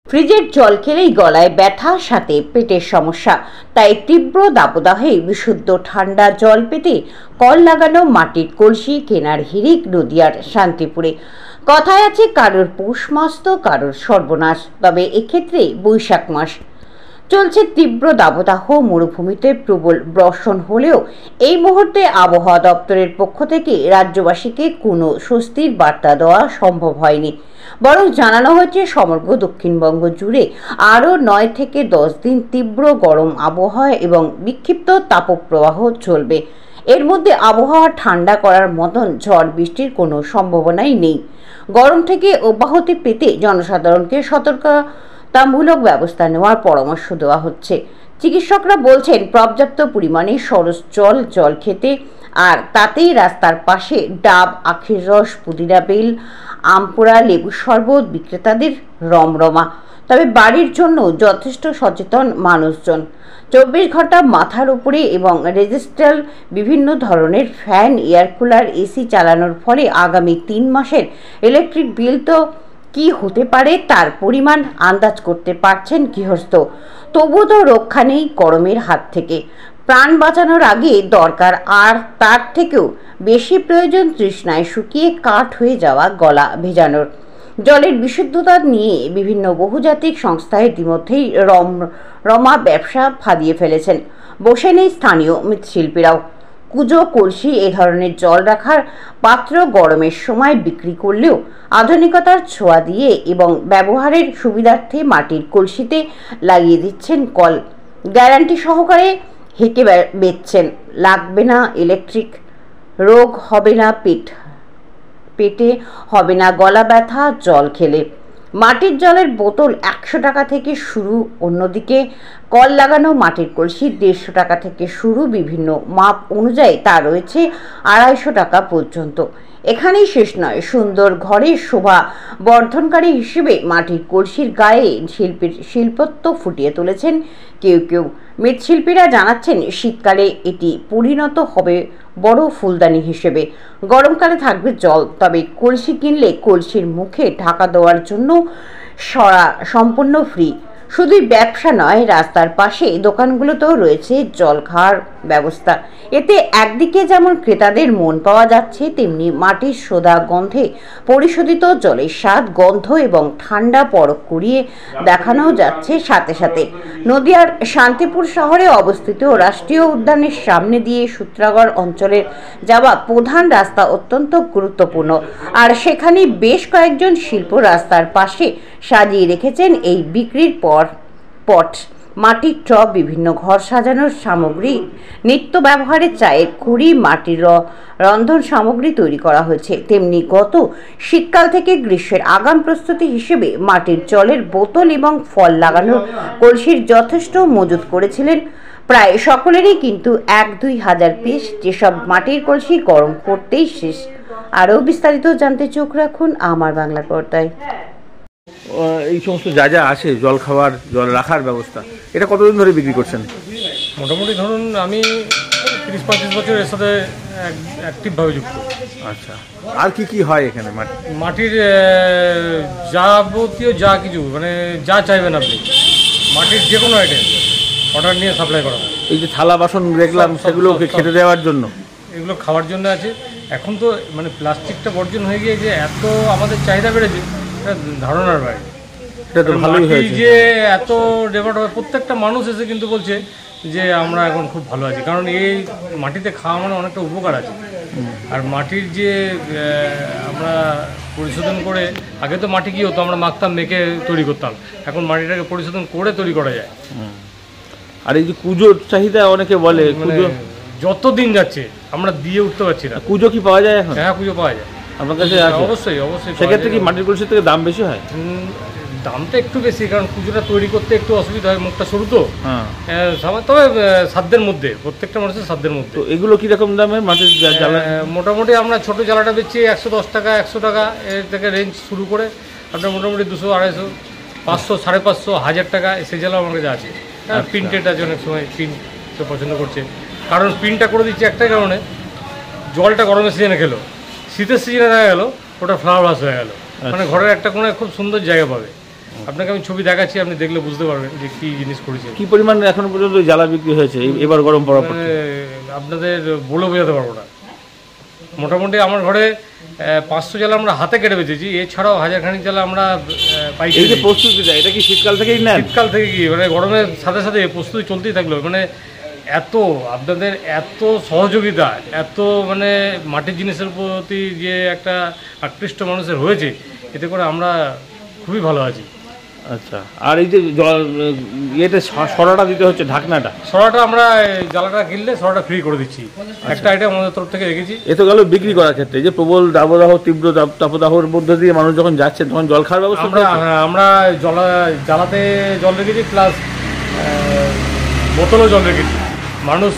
ফ্রিজের জল খেলেই গলায় ব্যথা, সাথে পেটের সমস্যা। তাই তীব্র দাবদাহে বিশুদ্ধ ঠান্ডা জল পেতে কল লাগানো মাটির কলসি কেনার হিড়িক নদিয়ার শান্তিপুরে। কথায় আছে, কারোর পৌষ মাস তো কারোর সর্বনাশ। তবে এক্ষেত্রে বৈশাখ মাস চলছে তীব্র দাবদাহ। মরুভূমিতে প্রবল বর্ষণ হলেও এই মুহূর্তে আবহাওয়া দপ্তরের পক্ষ থেকে রাজ্যবাসীকে কোনো স্বস্তির বার্তা দেওয়া সম্ভব হয়নি। বরং জানানো হয়েছে, সমগ্র দক্ষিণবঙ্গ জুড়ে আরও 9 থেকে 10 দিন তীব্র গরম আবহাওয়া এবং বিক্ষিপ্ত তাপপ্রবাহ চলবে। এর মধ্যে আবহাওয়া ঠান্ডা করার মতন ঝড় বৃষ্টির কোনো সম্ভাবনাই নেই। গরম থেকে অব্যাহতি পেতে জনসাধারণকে সতর্কতামূলক ব্যবস্থা নেওয়ার পরামর্শ দেওয়া হচ্ছে। চিকিৎসকরা বলছেন, পর্যাপ্ত পরিমাণে সরস জল খেতে, আর তাতেই রাস্তার পাশে ডাব, আখের রস, পুদিনা বেল, আমপোড়া, লেবুর শরবত বিক্রেতাদের রমরমা। তবে বাড়ির জন্য যথেষ্ট সচেতন মানুষজন। 24 ঘন্টা মাথার উপরে এবং রেজিস্ট্রাল বিভিন্ন ধরনের ফ্যান, এয়ার কুলার, এসি চালানোর ফলে আগামী 3 মাসের ইলেকট্রিক বিল তো কি হতে পারে তার পরিমাণ আন্দাজ করতে পারছেন গৃহস্থ। তবুও তো রক্ষা নেই গরমের হাত থেকে। প্রাণ বাঁচানোর আগে দরকার আর তার থেকেও বেশি প্রয়োজন তৃষ্ণায় শুকিয়ে কাঠ হয়ে যাওয়া গলা ভেজানোর। জলের বিশুদ্ধতা নিয়ে বিভিন্ন বহুজাতিক সংস্থা ইতিমধ্যেই রমা ব্যবসা ফাঁদিয়ে ফেলেছেন। বসে নেই স্থানীয় মৃৎশিল্পীরাও। কুজো, কলসি এ ধরনের জল রাখার পাত্র গরমের সময় বিক্রি করলেও আধুনিকতার ছোঁয়া দিয়ে এবং ব্যবহারের সুবিধার্থে মাটির কলসিতে লাগিয়ে দিচ্ছেন কল। গ্যারান্টি সহকারে হেঁকে বেচছেন। লাগবে না ইলেকট্রিক, রোগ হবে না পেটে হবে না গলা ব্যথা জল খেলে। মাটির জলের বোতল 100 টাকা থেকে শুরু, অন্যদিকে কল লাগানো মাটির কলসি 150 টাকা থেকে শুরু। বিভিন্ন মাপ অনুযায়ী তা রয়েছে 250 টাকা পর্যন্ত। এখানেই শেষ নয়, সুন্দর ঘরের শোভা বর্ধনকারী হিসেবে মাটির কলসির গায়ে শিল্পত্ব ফুটিয়ে তুলেছেন কেউ কেউ। মৃৎশিল্পীরা জানাচ্ছেন, শীতকালে এটি পরিণত হবে বড় ফুলদানি হিসেবে। গরমকালে থাকবে জল, তবে কলসি কিনলে কলসির মুখে ঢাকা দেওয়ার জন্য সম্পূর্ণ ফ্রি। শুধুই ব্যবসা নয়, রাস্তার পাশে দোকানগুলোতেও রয়েছে জল খাওয়ার ব্যবস্থা। এতে একদিকে যেমন ক্রেতাদের মন পাওয়া যাচ্ছে, তেমনি মাটির সোদা গন্ধে পরিশোধিত জলের স্বাদ, গন্ধ এবং ঠান্ডা পরখ করিয়ে দেখানো যাচ্ছে। সাথে সাথে নদিয়ার শান্তিপুর শহরে অবস্থিত রাষ্ট্রীয় উদ্যানের সামনে দিয়ে সূত্রাগড় অঞ্চলের যাওয়া প্রধান রাস্তা অত্যন্ত গুরুত্বপূর্ণ। আর সেখানে বেশ কয়েকজন শিল্প রাস্তার পাশে সাজিয়ে রেখেছেন এই বিক্রির পট, মাটির টব, বিভিন্ন ঘর সাজানোর সামগ্রী, নিত্য ব্যবহারের চায়ের কুড়ি, মাটির রন্ধন সামগ্রী তৈরি করা হয়েছে। তেমনি গত শীতকাল থেকে গ্রীষ্মের আগাম প্রস্তুতি হিসেবে মাটির জলের বোতল এবং ফল লাগানোর কলসির যথেষ্ট মজুত করেছিলেন প্রায় সকলেরই, কিন্তু 1-2 হাজার পিস, যেসব মাটির কলসি গরম করতেই শেষ। আরও বিস্তারিত জানতে চোখ রাখুন আমার বাংলার পর্দায়। এই সমস্ত যা যা আছে, জল খাওয়ার, জল রাখার ব্যবস্থা, এটা কতদিন ধরে বিক্রি করছেন? মোটামুটি ধরুন আমি 30-35 বছর এর সাথে অ্যাক্টিভভাবে যুক্ত। আচ্ছা, আর কি কি হয় এখানে? মাটির যাবতীয় যা কিছু, মানে যা চাইবেন আপনি, মাটির যে কোনো আইটেম অর্ডার নিয়ে সাপ্লাই করা হয়। এই যে থালা বাসন দেখলাম, সেগুলো খেতে দেওয়ার জন্য? এগুলো খাওয়ার জন্য আছে। এখন তো মানে প্লাস্টিকটা বর্জন হয়ে গিয়ে যে এত আমাদের চাহিদা বেড়েছে, ধারণার বাইরে। এটা তো ভালোই হয়েছে যে এত ডেভেলপ হবে, প্রত্যেকটা মানুষ এসে কিন্তু বলছে যে আমরা এখন খুব ভালো আছি, কারণ এই মাটিতে খাওয়া মানে অনেকটা উপকার আছে। আর মাটির যে আমরা পরিশোধন করে, আগে তো মাটি কি হতো, আমরা মাখতাম, মেখে তৈরি করতাম, এখন মাটিটাকে পরিশোধন করে তৈরি করা যায়। আর এই যে কুজোর চাহিদা অনেকে বলে, যত দিন যাচ্ছে আমরা দিয়ে উঠতে পারছি না। কুজো কি পাওয়া যায় এখন? হ্যাঁ, কুজো পাওয়া যায় আপনার কাছে? অবশ্যই অবশ্যই। সেক্ষেত্রে কি মাটির কলসির থেকে দাম বেশি হয়? দামটা একটু বেশি, কারণ কুজোটা তৈরি করতে একটু অসুবিধা হয়, মুখটা সরু তো। তবে সাধ্যের মধ্যে, প্রত্যেকটা মানুষের সাধ্যের মধ্যে। তো এগুলো কিরকম দামের মাটির জ্বালা? মোটামুটি আমরা ছোটো জ্বালাটা বেচছি 110 টাকা, 100 টাকা এর থেকে রেঞ্জ শুরু করে আপনার মোটামুটি 200, 250, 500, 550, 1000 টাকা সেই জ্বালা আমার কাছে আছে। প্রিন্টেড আছে, অনেক সময় প্রিন্ট পছন্দ করছে, কারণ প্রিন্টটা করে দিচ্ছি একটাই কারণে, জলটা গরমের সিজনে খেলো, শীতের সিজনে দেখা গেল ওটা ফ্লাওয়ার হাউস হয়ে গেল, মানে ঘরের একটা কোনো খুব সুন্দর জায়গা পাবে। আপনাকে আমি ছবি দেখাচ্ছি, আপনি দেখলে বুঝতে পারবেন যে কী জিনিস করেছে। কি পরিমাণ এখনো পর্যন্ত জ্বালা বিক্রি হয়েছে এবার গরম পড়ার পর? আপনাদের বলে বোঝাতে পারবো না। মোটামুটি আমার ঘরে 500 জ্বালা আমরা হাতে কেটে বেঁচেছি, এছাড়াও 1000 খানিক জ্বালা আমরা পাইছি। এই যে প্রস্তুতিটা, এটা কি শীতকাল থেকেই নেন? শীতকাল থেকে কি মানে গরমের সাথে সাথে প্রস্তুতি চলতেই থাকলো। মানে এত আপনাদের এত সহযোগিতা, এত মানে মাটির জিনিসের প্রতি যে একটা আকৃষ্ট মানুষের হয়েছে, এতে করে আমরা খুবই ভালো আছি। আচ্ছা, আর এই যে ইয়েতে সরাটা দিতে হচ্ছে, ঢাকনাটা, সরাটা আমরা জ্বালাটা কিনলে সরাটা ফ্রি করে দিচ্ছি। একটা আইটেম আমাদের তরফ থেকে রেখেছি। এ তো গেল বিক্রি করার ক্ষেত্রে। যে প্রবল দাবদাহ, তীব্র তাপদাহর মধ্যে দিয়ে মানুষ যখন যাচ্ছে তখন জল খাওয়ার ব্যবস্থা আমরা জ্বালাতে জল রেখেছি, প্লাস বোতলও জল রেখেছি। মানুষ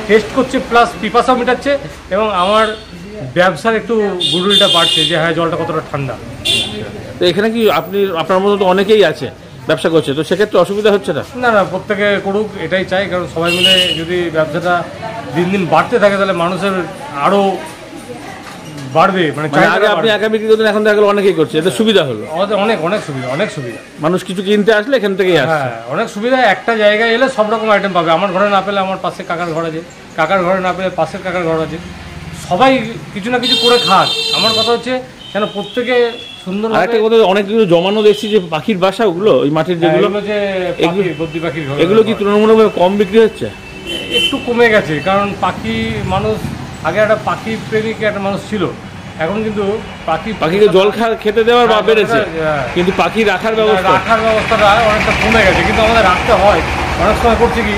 টেস্ট করছে, প্লাস পিপাসা মেটাচ্ছে, এবং আমার ব্যবসার একটু গুডউইলটা বাড়ছে যে হ্যাঁ জলটা কতটা ঠান্ডা। তো এখানে কি আপনার মতো তো অনেকেই আছে ব্যবসা করছে, তো সেক্ষেত্রে অসুবিধা হচ্ছে না? না না, প্রত্যেকে করুক এটাই চাই, কারণ সবাই মিলে যদি ব্যবসাটা দিন দিন বাড়তে থাকে তাহলে মানুষের আরও বাড়বে। মানে আগে আপনি একা বিক্রি করতেন, এখন দেখা গেল অনেকেই করছে, এতে সুবিধা হলো। আমাদের অনেক অনেক সুবিধা, অনেক সুবিধা। মানুষ কিছু কিনতে আসলে এখান থেকেই আসে। হ্যাঁ, অনেক সুবিধা। একটা জায়গায় এলে সব রকম আইটেম পাবে। আমার ঘরে না পেলে আমার পাশে কাকার ঘর আছে, কাকার ঘরে না পেলে পাশের কাকার ঘর আছে। সবাই কিছু না কিছু করে খাক। আমার কথা হচ্ছে কেন প্রত্যেকে সুন্দর। আরেকটা কথা, অনেক কিছু জমানো দেখছি যে পাখির বাসা, ওগুলো ওই মাটির যেগুলো, এগুলো কি তুলনামূলকভাবে কম বিক্রি হচ্ছে? একটু কমে গেছে, কারণ পাখি মানুষ আগে একটা পাখি প্রেমিক একটা মানুষ ছিল, এখন কিন্তু পাখিকে জল খেতে দেওয়ার বা বেড়েছে, কিন্তু পাখি রাখার ব্যবস্থাটা অনেকটা কমে গেছে। কিন্তু আমাদের রাখতে হয়। অনেক সময় করছে কি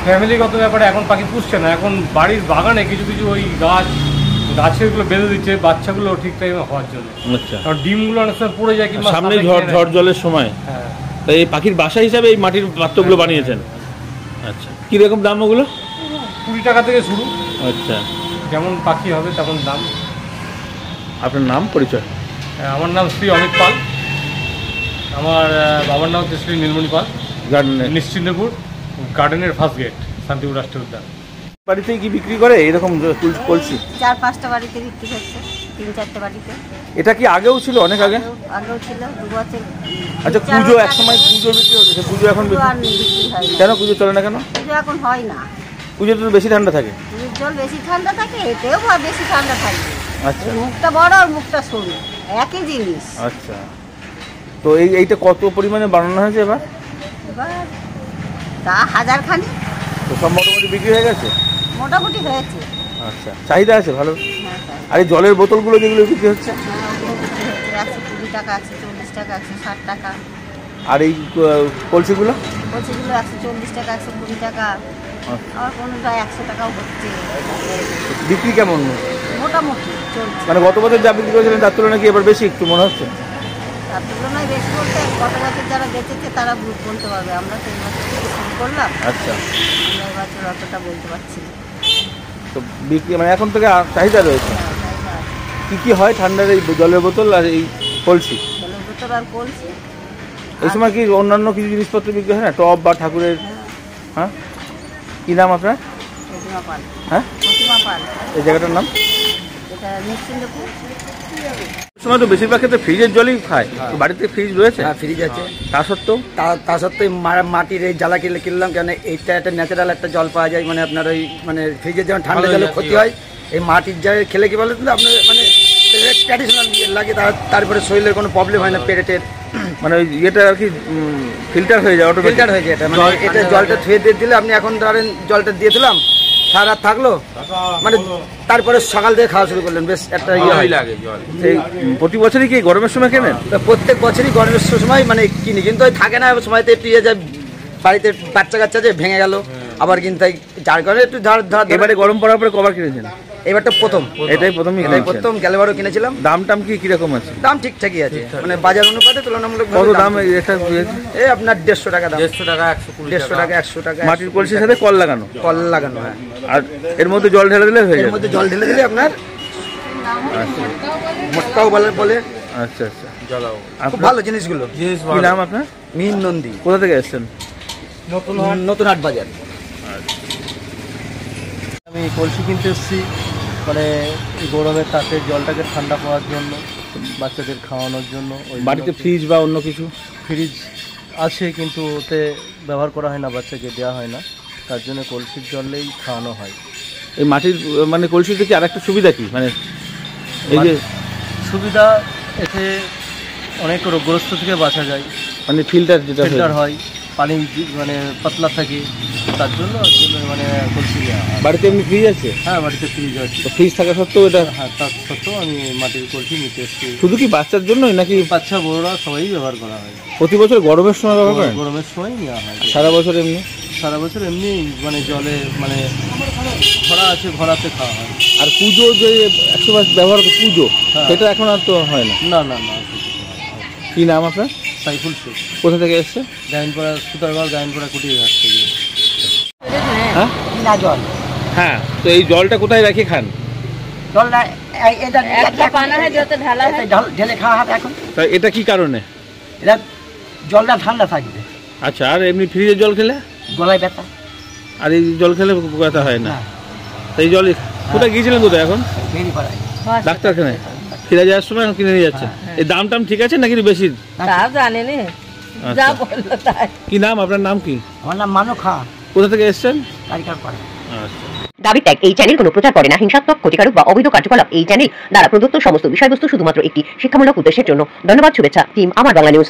ফ্যামিলিগত ব্যাপারে এখন পাখি পুষছে না, এখন বাড়ির বাগানে কিছু কিছু ওই গাছেরগুলো বেঁধে দিচ্ছে বাচ্চাগুলো ঠিক টাইমে হওয়ার জন্য। আচ্ছা, কারণ ডিমগুলো অনেক সময় পড়ে যায়, কিংবা সামনে ঝড় জলের সময়। হ্যাঁ, তাই এই পাখির বাসা হিসাবে এই মাটির পাত্রগুলো বানিয়েছেন। আচ্ছা, কীরকম দাম ওগুলো? 20 টাকা থেকে শুরু। আচ্ছা, যেমন পাখি হবে তেমন দাম। আপনার নাম, পরিচয়? আমার নাম শ্রী অমিত পাল। আমার বাবার নাম হচ্ছে শ্রী নীলমণি পাল। নিশ্চিন্তপুর গার্ডেনের ফার্স্ট গেট, শান্তিপুর রাষ্ট্রীয় উদ্যান। বাড়িতেই কি বিক্রি করে এরকম কলসি? 4-5টা বাড়িতে বিক্রি হচ্ছে, 3-4টে বাড়িতে। এটা কি আগেও ছিল? অনেক আগে আগেও ছিল, 2 বছর। আচ্ছা, পুজো এক সময় পুজো বিক্রি হচ্ছে, পুজো এখন বিক্রি হয় না। কেন পুজো চলে না কেন? পুজো এখন হয় না। পুজোতে তো বেশি ঠান্ডা থাকে। পুজোর জল বেশি ঠান্ডা থাকে, এতেও বেশি ঠান্ডা থাকে। আচ্ছা, মুখটা বড় আর মুখটা সরু, একই জিনিস। আচ্ছা, তো এইটা কত পরিমাণে বানানো হয়েছে এবার? এবার তা 1000 খানি। তো সব মোটামুটি বিক্রি হয়ে গেছে? মোটামুটি হয়েছে। আচ্ছা, চাহিদা আছে ভালো। হ্যাঁ, আর এই জলের বোতলগুলো যেগুলো বিক্রি হচ্ছে? ওগুলো বিক্রি হচ্ছে 120 টাকা, 140 টাকা, 160 টাকা। আর এই কলসিগুলো? কলসিগুলো 140 টাকা, 120 টাকা, আবার কোনোটা 100 টাকাও হচ্ছে। বিক্রি কেমন? মোটামুটি চলছে। মানে গত বছর যা বিক্রি করেছিলেন তার তুলনায় কি এবার বেশি একটু মনে হচ্ছে? তার তুলনায় বেশি বলতে গত বছর যারা বেঁচেছে তারা বলতে পারবে। আমরা তো এই বছর থেকে শুরু করলাম, আচ্ছা, আমরা এই বছর অতটা বলতে পারছি না। তো বিক্রি মানে এখন থেকে চাহিদা রয়েছে। কি কি হয় ঠান্ডার এই জলের বোতল আর এই কলসি? জলের বোতল আর কলসি। এই সময় কি অন্যান্য কিছু জিনিসপত্র বিক্রি হয় না, টব বা ঠাকুরের? হ্যাঁ, কি নাম আপনার? প্রতিমা পাল। হ্যাঁ, প্রতিমা পাল। এই জায়গাটার নাম? এটা নিশ্চিন্তপুর। সময় তো বেশিরভাগ ক্ষেত্রে ফ্রিজের জলই খায়। তো বাড়িতে ফ্রিজ রয়েছে? হ্যাঁ, ফ্রিজ আছে। তা সত্ত্বেও তা সত্ত্বেও মাটির এই জ্বালা কিনলাম, কেন এইটা একটা ন্যাচারাল একটা জল পাওয়া যায়। মানে আপনার ওই মানে ফ্রিজের যেমন ঠান্ডা জলের ক্ষতি হয়, এই মাটির জায়গায় খেলে কি বলেন তো আপনার মানে ট্র্যাডিশনাল লাগে, তারপরে শরীরের কোনো প্রবলেম হয় না, পেটের মানে ওই ইয়েটা আর কি ফিল্টার হয়ে যায়, ফিল্টার হয়ে যায়। এটা মানে এটা জলটা ধুয়ে দিয়ে দিলে আপনি এখন ধরেন জলটা দিয়ে দিলাম, সারা রাত থাকলো, মানে তারপরে সকাল থেকে খাওয়া শুরু করলেন, বেশ একটা ইয়ে লাগে। প্রতি বছরই কি গরমের সময় কেনেন? প্রত্যেক বছরই গরমের সময় মানে কিনি, কিন্তু ওই থাকে না সময়তে একটু ইয়ে যায়, বাড়িতে বাচ্চা কাচ্চা যে ভেঙে গেল, আবার কিন্তু যার কারণে একটু এবারে গরম পড়ার পরে কবার কিনেছেন? এবারটা প্রথম, এটাই প্রথম। গেলেবারও কিনেছিলাম। দাম টাম কিরকম আছে? দাম ঠিকঠাকই আছে, মানে বাজার অনুপাতে তুলনামূলক। কত দাম এটা? এই আপনার 150 টাকা দাম। 150 টাকা, 150 টাকা, 100 টাকা। মাটির কলসির সাথে কল লাগানো? কল লাগানো, হ্যাঁ। আর এর মধ্যে জল ঢেলে দিলে হয়ে এর যাবে? মধ্যে জল ঢেলে দিলে আপনার মোটকাও বলে। আচ্ছা আচ্ছা, খুব ভালো জিনিসগুলো। কি নাম আপনার? মিহির নন্দী। কোথা থেকে এসেছেন? নতুন হাট বাজার। আমি কলসি কিনতে এসেছি, মানে এই গরমের তাপে জলটাকে ঠান্ডা করার জন্য। বাচ্চাদের খাওয়ানোর জন্য। ওই বাড়িতে ফ্রিজ বা অন্য কিছু? ফ্রিজ আছে কিন্তু ওতে ব্যবহার করা হয় না, বাচ্চাকে দেওয়া হয় না, তার জন্য কলসির জলেই খাওয়ানো হয়। এই মাটির মানে কলসিতে কি আরেকটা সুবিধা কি, মানে এই যে সুবিধা এতে অনেক রোগগ্রস্ত থেকে বাঁচা যায়, মানে ফিল্টার যেটা ফিল্টার হয়, পানি মানে পাতলা থাকে, তার জন্য আসলে মানে কলসি দেওয়া হয়। বাড়িতে এমনি ফ্রিজ আছে? হ্যাঁ, বাড়িতে ফ্রিজ আছে। তো ফ্রিজ থাকা সত্ত্বেও এটা? হ্যাঁ, তার সত্ত্বেও আমি মাটির কলসি নিতে এসেছি। শুধু কি বাচ্চার জন্যই নাকি বাচ্চা বড়রা সবাই ব্যবহার করা হয়। প্রতি বছর গরমের সময় ব্যবহার করেন? গরমের সময় নেওয়া হয়। সারা বছর এমনি? সারা বছর এমনি মানে জলে মানে ঘোড়া আছে, ঘোড়াতে খাওয়া হয়। আর পুজো যে 100 ব্যবহার পুজো, হ্যাঁ। সেটা এখন আর তো হয় না? না না না। কি নাম আপনার? সাইফুল শেখ, কোথা থেকে এসছে? গায়নপাড়া, সুতারগড় গায়নপাড়া কুটিরঘাট থেকে। হ্যাঁ কিনা জল, হ্যাঁ, তো এই জলটা কোথায় রেখে খান? জলটা এটা ঢেলে খাওয়া হবে এখন। তা এটা কি কারণে? এটা জলটা ঠান্ডা থাকবে, আচ্ছা, আর এমনি ফ্রিজের জল খেলে? গলায় ব্যথা। আর এই জল খেলে ব্যথা হয় না? না, তো এই জল কোথায় গিয়েছিলেন, কোথায় এখন? বেরি পাড়ায়। ডাক্তারখানায় ফিরে যাওয়ার সময় এখন কিনে নিয়ে যাচ্ছে। এই দাম টাম ঠিক আছে নাকি বেশি? তা জানে না, যা বললো তাই। কি নাম আপনার? নাম কি? আমার নাম মানো খা, কোথা থেকে এসছেন? তারিখার পাড়া। আচ্ছা। দাবি ত্যাগ এই চ্যানেল কোনো প্রচার করে না, হিংসাত্মক, ক্ষতিকারক বা অবৈধ কার্যকলাপ এই চ্যানেল দ্বারা প্রদত্ত সমস্ত বিষয়বস্তু শুধুমাত্র একটি শিক্ষামূলক উদ্দেশ্যের জন্য। ধন্যবাদ, শুভেচ্ছা, টিম আমার বাংলা নিউজ।